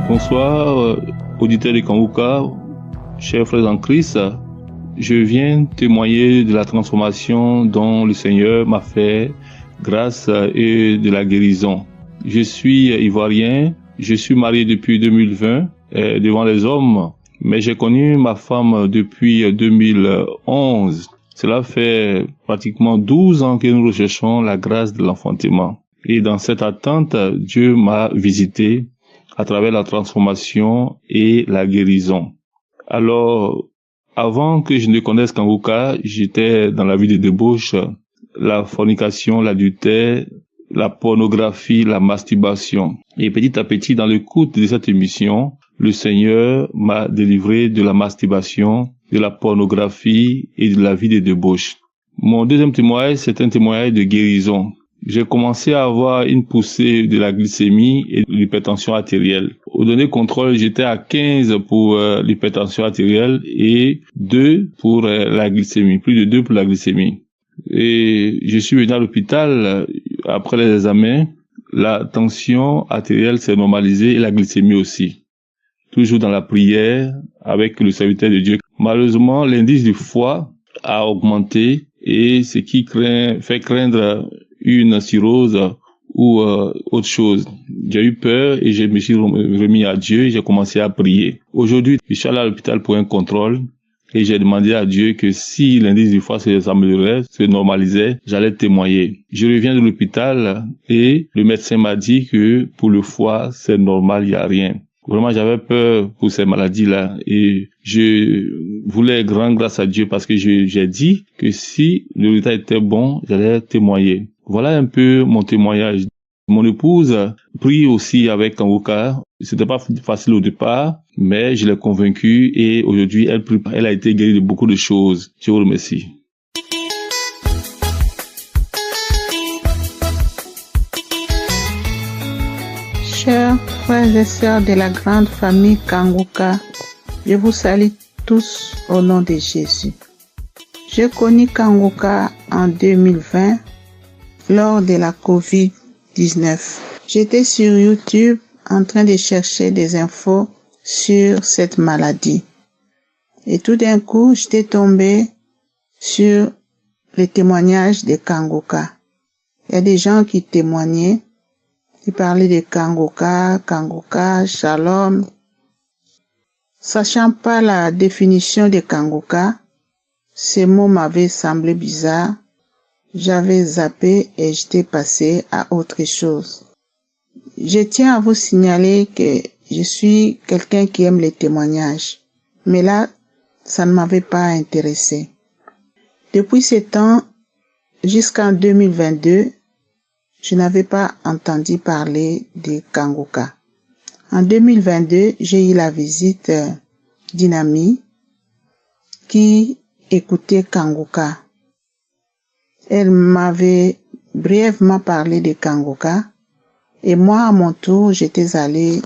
Bonsoir, auditeurs de Kanguka, chers frères en Christ. Je viens témoigner de la transformation dont le Seigneur m'a fait grâce et de la guérison. Je suis ivoirien, je suis marié depuis 2020 devant les hommes, mais j'ai connu ma femme depuis 2011. Cela fait pratiquement 12 ans que nous recherchons la grâce de l'enfantement. Et dans cette attente, Dieu m'a visité à travers la transformation et la guérison. Alors, avant que je ne connaisse Kanguka, j'étais dans la vie de débauche, la fornication, l'adultère, la pornographie, la masturbation. Et petit à petit, dans l'écoute de cette émission, le Seigneur m'a délivré de la masturbation, de la pornographie et de la vie de débauche. Mon deuxième témoignage, c'est un témoignage de guérison. J'ai commencé à avoir une poussée de la glycémie et de l'hypertension artérielle. Au dernier contrôle, j'étais à 15 pour l'hypertension artérielle et 2 pour la glycémie, plus de 2 pour la glycémie. Et je suis venu à l'hôpital après les examens. La tension artérielle s'est normalisée et la glycémie aussi. Toujours dans la prière avec le serviteur de Dieu. Malheureusement, l'indice du foie a augmenté et ce qui fait craindre une cirrhose ou autre chose. J'ai eu peur et je me suis remis à Dieu et j'ai commencé à prier. Aujourd'hui, je suis allé à l'hôpital pour un contrôle et j'ai demandé à Dieu que si l'indice du foie s'améliorait, se normalisait, j'allais témoigner. Je reviens de l'hôpital et le médecin m'a dit que pour le foie, c'est normal, il n'y a rien. Vraiment, j'avais peur pour ces maladies-là et je voulais grand grâce à Dieu parce que j'ai dit que si le résultat était bon, j'allais témoigner. Voilà un peu mon témoignage. Mon épouse prie aussi avec Kanguka. C'était pas facile au départ, mais je l'ai convaincue et aujourd'hui, elle a été guérie de beaucoup de choses. Je vous remercie. Chers frères et sœurs de la grande famille Kanguka, je vous salue tous au nom de Jésus. J'ai connu Kanguka en 2020 lors de la COVID-19. J'étais sur YouTube en train de chercher des infos sur cette maladie. Et tout d'un coup, j'étais tombée sur les témoignages de Kanguka. Il y a des gens qui témoignaient. Il parlait de Kanguka, Shalom. Sachant pas la définition de Kanguka, ces mots m'avaient semblé bizarres. J'avais zappé et j'étais passé à autre chose. Je tiens à vous signaler que je suis quelqu'un qui aime les témoignages. Mais là, ça ne m'avait pas intéressé. Depuis ce temps, jusqu'en 2022, je n'avais pas entendu parler de Kanguka. En 2022, j'ai eu la visite d'une amie qui écoutait Kanguka. Elle m'avait brièvement parlé de Kanguka et moi, à mon tour, j'étais allée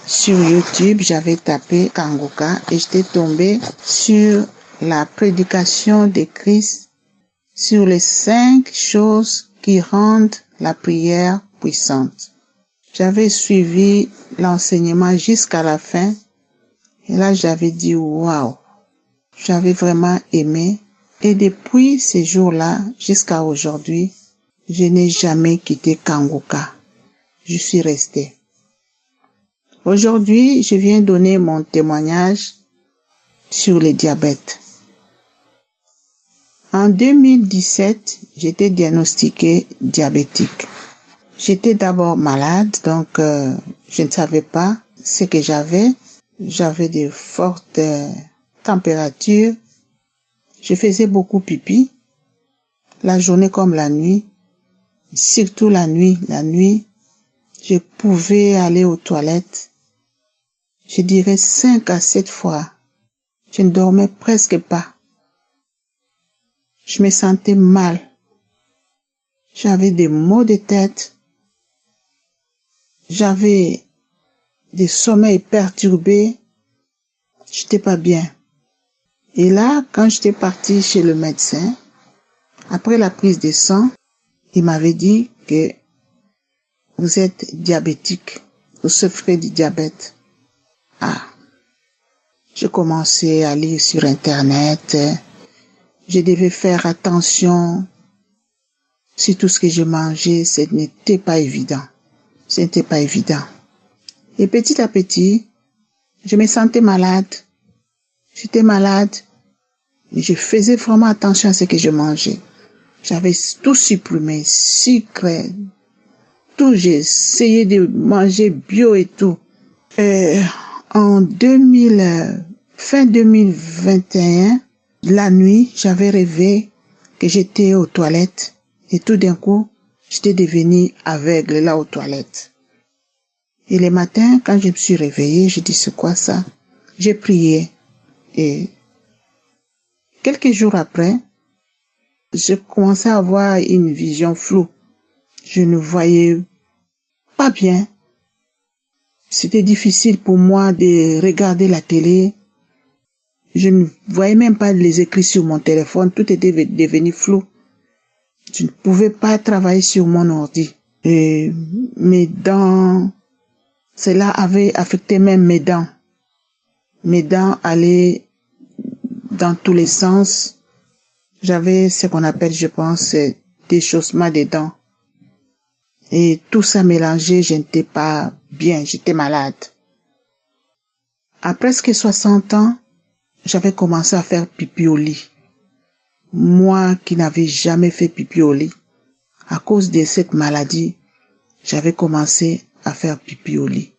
sur YouTube, j'avais tapé Kanguka et j'étais tombée sur la prédication de Christ sur les 5 choses qui rendent la prière puissante. J'avais suivi l'enseignement jusqu'à la fin et là j'avais dit waouh, j'avais vraiment aimé et depuis ces jours-là jusqu'à aujourd'hui, je n'ai jamais quitté Kanguka. Je suis restée. Aujourd'hui, je viens donner mon témoignage sur le diabète. En 2017, j'étais diagnostiquée diabétique. J'étais d'abord malade, donc je ne savais pas ce que j'avais. J'avais de fortes températures. Je faisais beaucoup pipi, la journée comme la nuit. Surtout la nuit. La nuit, je pouvais aller aux toilettes. Je dirais 5 à 7 fois. Je ne dormais presque pas. Je me sentais mal. J'avais des maux de tête. J'avais des sommeils perturbés. J'étais pas bien. Et là, quand j'étais partie chez le médecin, après la prise de sang, il m'avait dit que vous êtes diabétique. vous souffrez du diabète. Ah, je commençais à lire sur Internet. Je devais faire attention sur tout ce que je mangeais. Ce n'était pas évident. Ce n'était pas évident. Et petit à petit, je me sentais malade. J'étais malade. Mais je faisais vraiment attention à ce que je mangeais. J'avais tout supprimé, sucre, tout. J'ai essayé de manger bio et tout. En fin 2021, la nuit, j'avais rêvé que j'étais aux toilettes. Et tout d'un coup, j'étais devenue aveugle là aux toilettes. Et le matin, quand je me suis réveillée, j'ai dit c'est quoi ça? J'ai prié. Et quelques jours après, je commençais à avoir une vision floue. Je ne voyais pas bien. C'était difficile pour moi de regarder la télé. Je ne voyais même pas les écrits sur mon téléphone. Tout était devenu flou. Je ne pouvais pas travailler sur mon ordi. Et mes dents, cela avait affecté même mes dents. Mes dents allaient dans tous les sens. J'avais ce qu'on appelle, je pense, déchaussement des dents. Et tout ça mélangé, je n'étais pas bien, j'étais malade. À presque 60 ans, j'avais commencé à faire pipi au lit. Moi qui n'avais jamais fait pipi au lit, à cause de cette maladie, j'avais commencé à faire pipi au lit.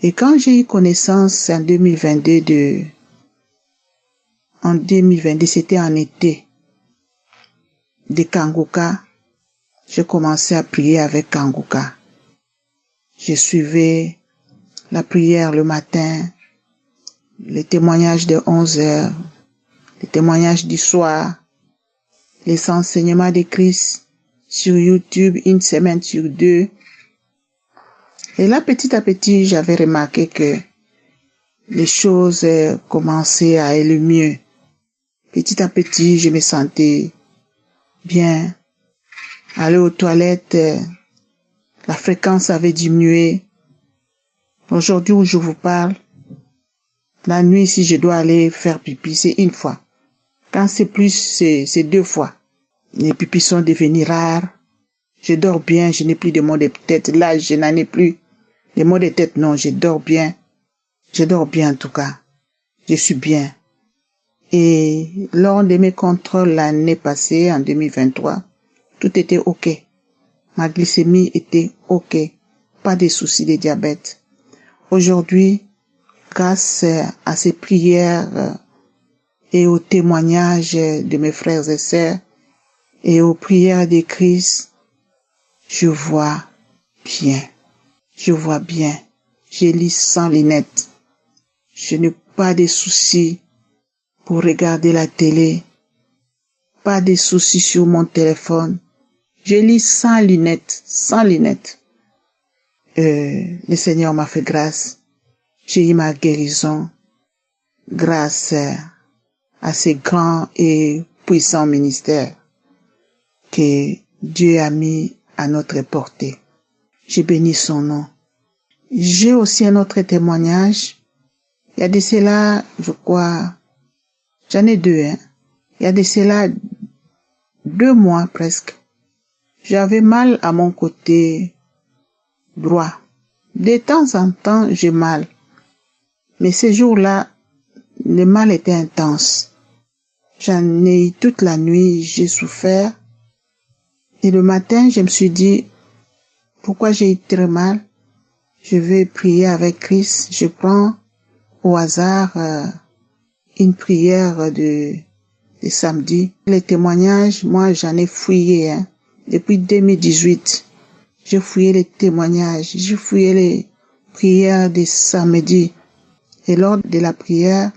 Et quand j'ai eu connaissance en 2022 c'était en été, de Kanguka, j'ai commencé à prier avec Kanguka. Je suivais la prière le matin, les témoignages de 11h, les témoignages du soir, les enseignements de Christ sur YouTube, une semaine sur 2. Et là, petit à petit, j'avais remarqué que les choses commençaient à aller mieux. Petit à petit, je me sentais bien. Aller aux toilettes, la fréquence avait diminué. Aujourd'hui où je vous parle, la nuit, si je dois aller faire pipi, c'est une fois. Quand c'est plus, c'est 2 fois. Les pipis sont devenus rares. Je dors bien, je n'ai plus de maux de tête. Là, je n'en ai plus. Les maux de tête, non, je dors bien. Je dors bien en tout cas. Je suis bien. Et lors de mes contrôles l'année passée, en 2023, tout était OK. Ma glycémie était OK. Pas de soucis de diabète. Aujourd'hui, grâce à ces prières et aux témoignages de mes frères et sœurs et aux prières de Christ, je vois bien. Je vois bien. Je lis sans lunettes. Je n'ai pas de soucis pour regarder la télé. Pas de soucis sur mon téléphone. Je lis sans lunettes. Sans lunettes. Le Seigneur m'a fait grâce. J'ai eu ma guérison grâce à ces grands et puissants ministères que Dieu a mis à notre portée. Je bénis son nom. J'ai aussi un autre témoignage. Il y a de cela, je crois, j'en ai 2, hein. Il y a de cela 2 mois presque. J'avais mal à mon côté droit. De temps en temps, j'ai mal. Mais ces jours-là, le mal était intense. J'en ai eu toute la nuit, j'ai souffert. Et le matin, je me suis dit, pourquoi j'ai eu très mal? Je vais prier avec Christ. Je prends au hasard une prière de samedi. Les témoignages, moi j'en ai fouillé. Depuis 2018, j'ai fouillé les témoignages, j'ai fouillé les prières de samedi. Et lors de la prière,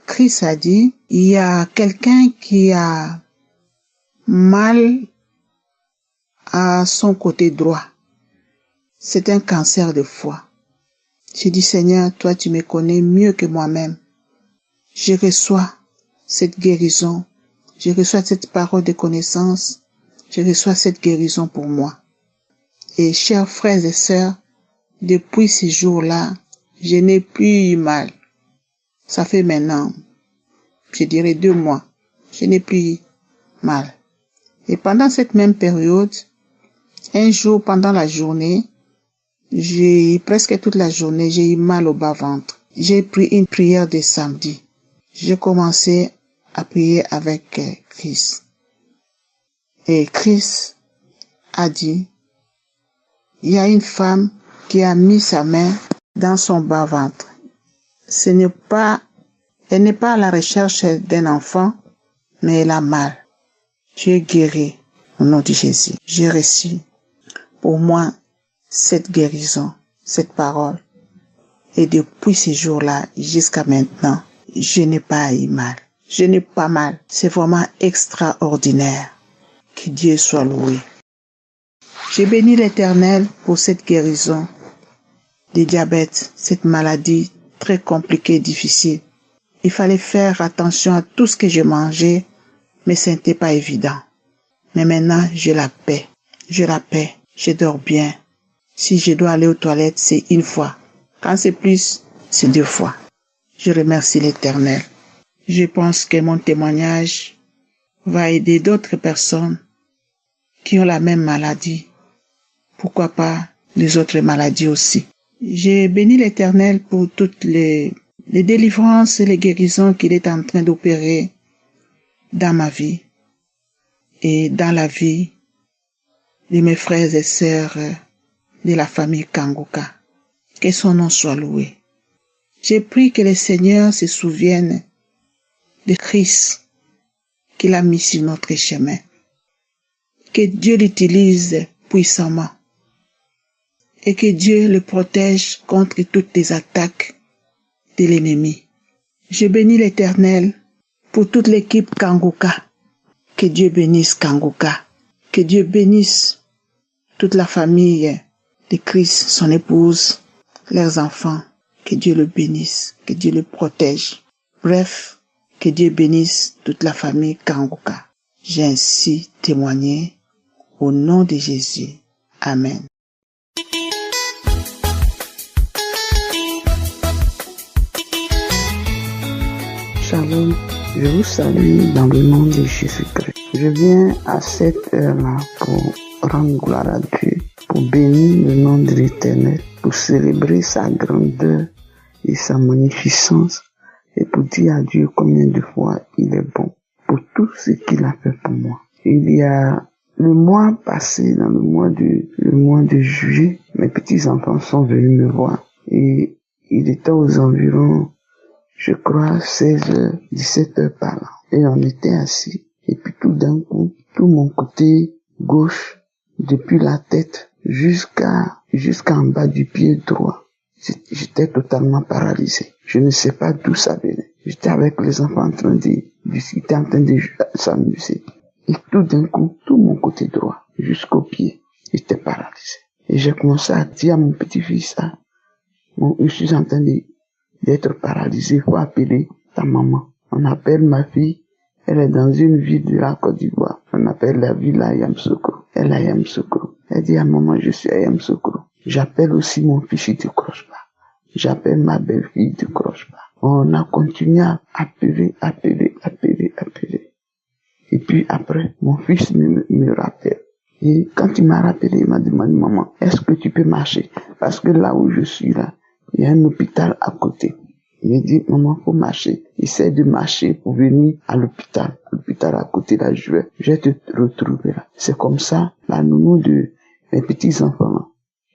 Christ a dit, il y a quelqu'un qui a mal à son côté droit. C'est un cancer de foie. J'ai dit, Seigneur, toi tu me connais mieux que moi-même. Je reçois cette guérison. Je reçois cette parole de connaissance. Je reçois cette guérison pour moi. Et chers frères et sœurs, Depuis ce jour-là, je n'ai plus eu mal. Ça fait maintenant, je dirais 2 mois, je n'ai plus eu mal. Et pendant cette même période, un jour pendant la journée, presque toute la journée, j'ai eu mal au bas-ventre. J'ai pris une prière de samedi. J'ai commencé à prier avec Chris. Et Chris a dit, il y a une femme qui a mis sa main dans son bas-ventre. Elle n'est pas à la recherche d'un enfant, mais elle a mal. J'ai guéri au nom de Jésus. J'ai reçu pour moi cette guérison, cette parole. Et depuis ce jour-là jusqu'à maintenant, je n'ai pas eu mal. Je n'ai pas mal. C'est vraiment extraordinaire. Que Dieu soit loué. J'ai béni l'Éternel pour cette guérison du diabète, cette maladie très compliquée et difficile. Il fallait faire attention à tout ce que je mangeais, mais ce n'était pas évident. Mais maintenant, j'ai la paix. J'ai la paix. Je dors bien. Si je dois aller aux toilettes, c'est 1 fois. Quand c'est plus, c'est 2 fois. Je remercie l'Éternel. Je pense que mon témoignage va aider d'autres personnes qui ont la même maladie. Pourquoi pas les autres maladies aussi. J'ai béni l'Éternel pour toutes les délivrances et les guérisons qu'il est en train d'opérer dans ma vie et dans la vie de mes frères et sœurs de la famille Kanguka. Que son nom soit loué. J'ai prié que le Seigneur se souvienne de Christ qu'il a mis sur notre chemin. Que Dieu l'utilise puissamment et que Dieu le protège contre toutes les attaques de l'ennemi. Je bénis l'Éternel pour toute l'équipe Kanguka. Que Dieu bénisse Kanguka. Que Dieu bénisse toute la famille de Christ, son épouse, leurs enfants. Que Dieu le bénisse, que Dieu le protège. Bref, que Dieu bénisse toute la famille Kanguka. J'ai ainsi témoigné au nom de Jésus. Amen. Shalom, je vous salue dans le nom de Jésus-Christ. Je viens à cette heure-là pour rendre gloire à Dieu, pour bénir le nom de l'Éternel, pour célébrer sa grandeur et sa magnificence, et pour dire à Dieu combien de fois il est bon, pour tout ce qu'il a fait pour moi. Il y a le mois passé, dans le mois de juillet, mes petits-enfants sont venus me voir, et il était aux environs, je crois, 16h, 17h par là. Et on était assis. Et puis tout d'un coup, tout mon côté gauche, depuis la tête jusqu'en bas du pied droit, j'étais totalement paralysé. Je ne sais pas d'où ça venait. J'étais avec les enfants en train de discuter, en train de s'amuser. Et tout d'un coup, tout mon côté droit, jusqu'au pied, j'étais paralysé. Et j'ai commencé à dire à mon petit-fils, je suis en train d'être paralysé, faut appeler ta maman. On appelle ma fille, elle est dans une ville de la Côte d'Ivoire. On appelle la ville à Yamoussoukro. Elle est à Yamoussoukro. Elle dit à maman, je suis à Yamoussoukro. J'appelle aussi mon fils, il ne décroche pas. J'appelle ma belle-fille, il ne décroche pas. On a continué à appeler. Et puis après, mon fils me rappelle. Et quand il m'a rappelé, il m'a demandé, maman, est-ce que tu peux marcher? Parce que là où je suis là, il y a un hôpital à côté. Il m'a dit, maman, faut marcher. Essaie de marcher pour venir à l'hôpital. L'hôpital à côté, là, je vais te retrouver là. C'est comme ça, la nounou de mes petits-enfants, là,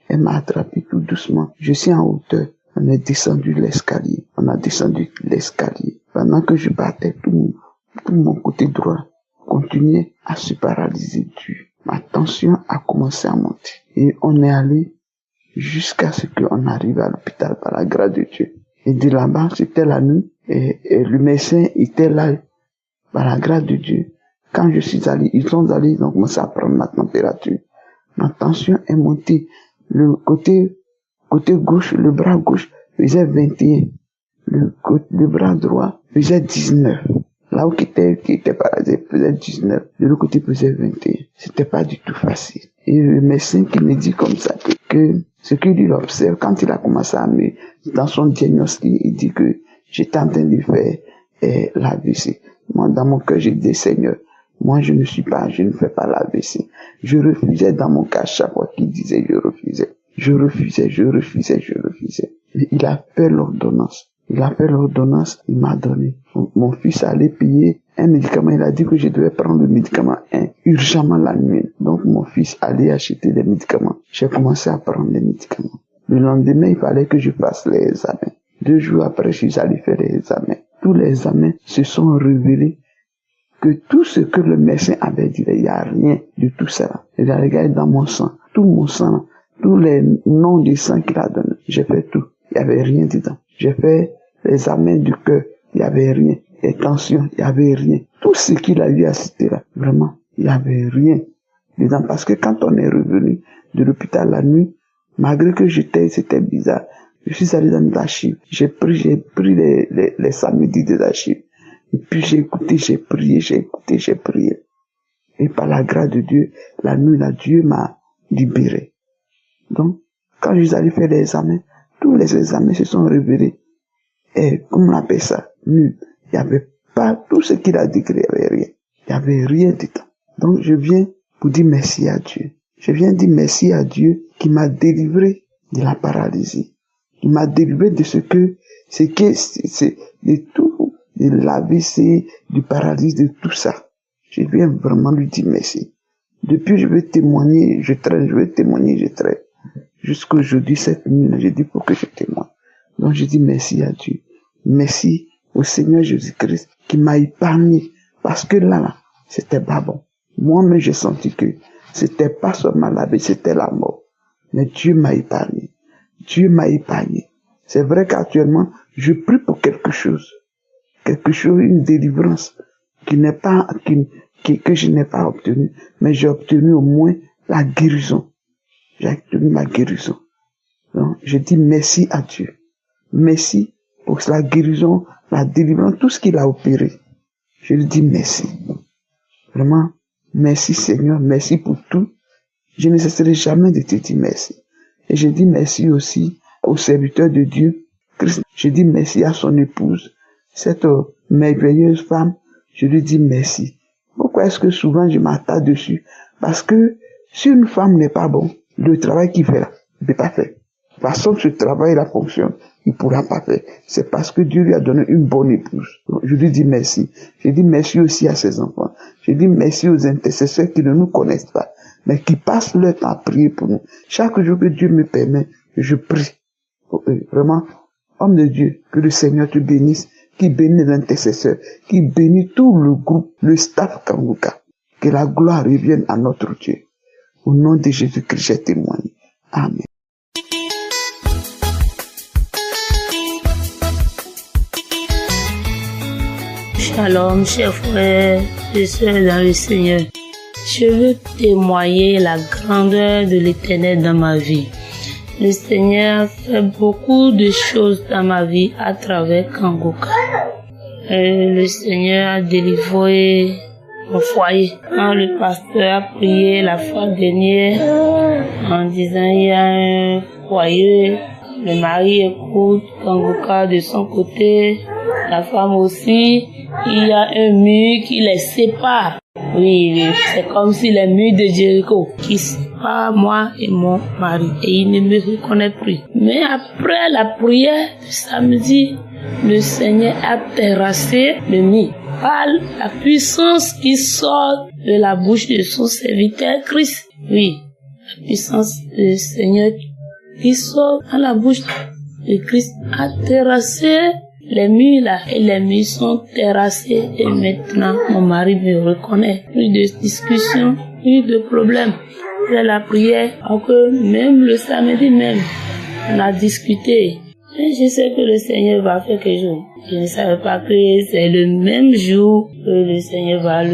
elle m'a attrapé tout doucement. Je suis en hauteur. On est descendu l'escalier. On a descendu l'escalier. Pendant que je battais, tout mon côté droit continuait à se paralyser. Ma tension a commencé à monter. Et on est allé jusqu'à ce qu'on arrive à l'hôpital par la grâce de Dieu. Et de là-bas, c'était la nuit, et le médecin était là, par la grâce de Dieu. Quand je suis allé, ils ont commencé à prendre ma température. Ma tension est montée. Le côté gauche, le bras gauche faisait 21. Le bras droit faisait 19. Là où qui était paralysé faisait 19. De l'autre côté faisait 21. C'était pas du tout facile. Et le médecin qui me dit comme ça que Ce que lui observe, quand il a commencé à me, dans son diagnostic, il dit que j'étais en train de faire l'AVC. Moi, dans mon cœur, j'ai dit, Seigneur, moi, je ne fais pas l'AVC. Je refusais dans mon cas chaque fois qu'il disait, je refusais. Mais il a fait l'ordonnance. Il m'a donné. Mon fils allait payer un médicament. Il a dit que je devais prendre le médicament urgemment la nuit. Donc, mon fils allait acheter des médicaments. J'ai commencé à prendre les médicaments. Le lendemain, il fallait que je fasse les examens. 2 jours après, je suis allé faire les examens. Tous les examens se sont révélés que tout ce que le médecin avait dit, il n'y a rien de tout ça. Il a regardé dans mon sang, tout mon sang, tous les noms de sang qu'il a donné. J'ai fait tout. Il n'y avait rien dedans. J'ai fait l'examen du cœur. Il n'y avait rien. Les tensions, il n'y avait rien. Tout ce qu'il a eu à citer là, vraiment, il n'y avait rien dedans. Parce que quand on est revenu de l'hôpital la nuit, malgré que c'était bizarre, je suis allé dans les archives. J'ai pris les samedis des archives. Et puis j'ai écouté, j'ai prié. Et par la grâce de Dieu, la nuit là, Dieu m'a libéré. Donc, quand je suis allé faire les examens, tous les examens se sont révélés. Et, comment on appelle ça? Nul. Il n'y avait pas tout ce qu'il a dit qu'il n'y avait rien. Il n'y avait rien dedans. Donc, je viens pour dire merci à Dieu. Je viens dire merci à Dieu qui m'a délivré de la paralysie. Il m'a délivré de c'est de tout, de l'AVC, du paralysie, de tout ça. Je viens vraiment lui dire merci. Depuis, je vais témoigner, je traîne. Jusqu'aujourd'hui, cette nuit, j'ai dit pour que je témoigne. Donc, je dis merci à Dieu. Merci au Seigneur Jésus-Christ qui m'a épargné. Parce que là, c'était pas bon. Moi-même, j'ai senti que c'était pas seulement la vie, c'était la mort. Mais Dieu m'a épargné. C'est vrai qu'actuellement, je prie pour quelque chose, une délivrance que je n'ai pas obtenue, mais j'ai obtenu au moins la guérison. J'ai obtenu ma guérison. Donc, je dis merci à Dieu. Merci pour la guérison, la délivrance, tout ce qu'il a opéré. Je lui dis merci. Vraiment, merci Seigneur, merci pour tout. Je ne cesserai jamais de te dire merci. Et je dis merci aussi au serviteur de Dieu, Christ. Je dis merci à son épouse, cette merveilleuse femme. Je lui dis merci. Pourquoi est-ce que souvent je m'attarde dessus? Parce que si une femme n'est pas bon, le travail qu'il fait là, il ne peut pas faire. De toute façon, ce travail, la fonction, il ne pourra pas faire. C'est parce que Dieu lui a donné une bonne épouse. Donc, je lui dis merci. Je dis merci aussi à ses enfants. Je dis merci aux intercesseurs qui ne nous connaissent pas, mais qui passent leur temps à prier pour nous. Chaque jour que Dieu me permet, je prie pour eux. Vraiment, homme de Dieu, que le Seigneur te bénisse, qui bénit l'intercesseur, qui bénit tout le groupe, le staff Kanguka. Que la gloire revienne à notre Dieu. Au nom de Jésus-Christ, j'ai témoigné. Amen. Shalom, chers frères et sœurs dans le Seigneur. Je veux témoigner la grandeur de l'Éternel dans ma vie. Le Seigneur fait beaucoup de choses dans ma vie à travers Kanguka. Le Seigneur a délivré mon foyer. Quand le pasteur a prié la fois dernière en disant il y a un foyer, le mari écoute Kanguka de son côté, la femme aussi, il y a un mur qui les sépare. Oui, c'est comme si les murs de Jéricho qui séparent moi et mon mari et il ne me reconnaît plus. Mais après la prière de samedi, le Seigneur a terrassé le mur par la puissance qui sort de la bouche de son serviteur Christ. Oui, la puissance du Seigneur qui sort dans la bouche de Christ a terrassé les murs là, et les murs sont terrassés et maintenant mon mari me reconnaît. Plus de discussions, plus de problèmes. C'est la prière, alors que même le samedi même, on a discuté. Et je sais que le Seigneur va faire quelque chose. Je ne savais pas que c'est le même jour que le Seigneur va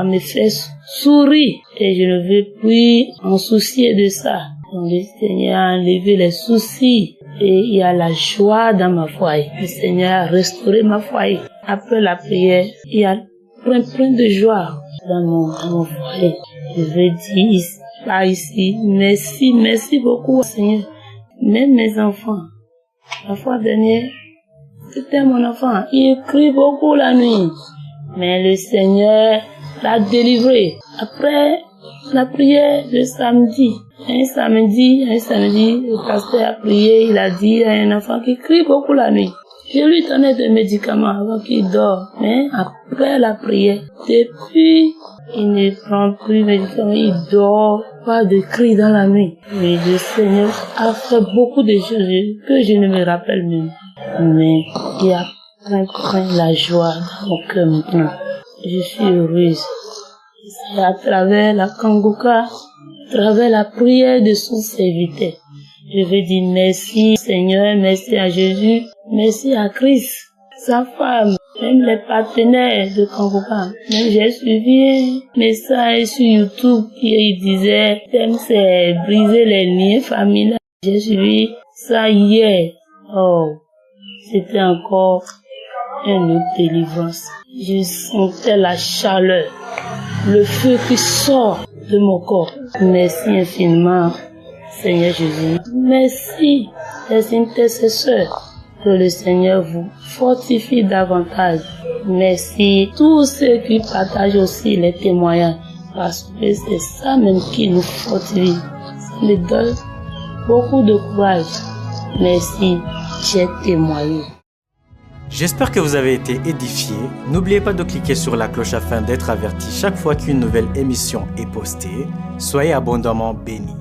me faire sourire. Et je ne veux plus en soucier de ça. Donc le Seigneur a enlevé les soucis. Et il y a la joie dans ma foyer. Le Seigneur a restauré ma foyer. Après la prière, il y a plein de joie dans mon foyer. Je veux dire pas ici. Merci beaucoup, Seigneur. Même mes enfants. La fois dernière, c'était mon enfant. Il crie beaucoup la nuit. Mais le Seigneur l'a délivré. Après la prière le samedi. Un samedi, le pasteur a prié. Il a dit, il y a un enfant qui crie beaucoup la nuit. Je lui donnais des médicaments avant qu'il dort. Mais après la prière, depuis, il ne prend plus de médicaments, il dort, pas de cris dans la nuit. Mais le Seigneur a fait beaucoup de choses que je ne me rappelle même. Mais il y a plein la joie dans mon cœur maintenant. Je suis heureuse. C'est à travers la Kangoka, à travers la prière de son serviteur. Je veux dire merci Seigneur, merci à Jésus, merci à Christ, sa femme, même les partenaires de Kangoka. Même j'ai suivi un message sur YouTube qui disait thème c'est briser les liens familiaux. J'ai suivi ça hier. Oh, c'était encore une autre délivrance. Je sentais la chaleur, le feu qui sort de mon corps. Merci infiniment, Seigneur Jésus. Merci, les intercesseurs. Que le Seigneur vous fortifie davantage. Merci tous ceux qui partagent aussi les témoignages. Parce que c'est ça même qui nous fortifie. Ça me donne beaucoup de courage. Merci, j'ai témoigné. J'espère que vous avez été édifiés. N'oubliez pas de cliquer sur la cloche afin d'être averti chaque fois qu'une nouvelle émission est postée. Soyez abondamment bénis.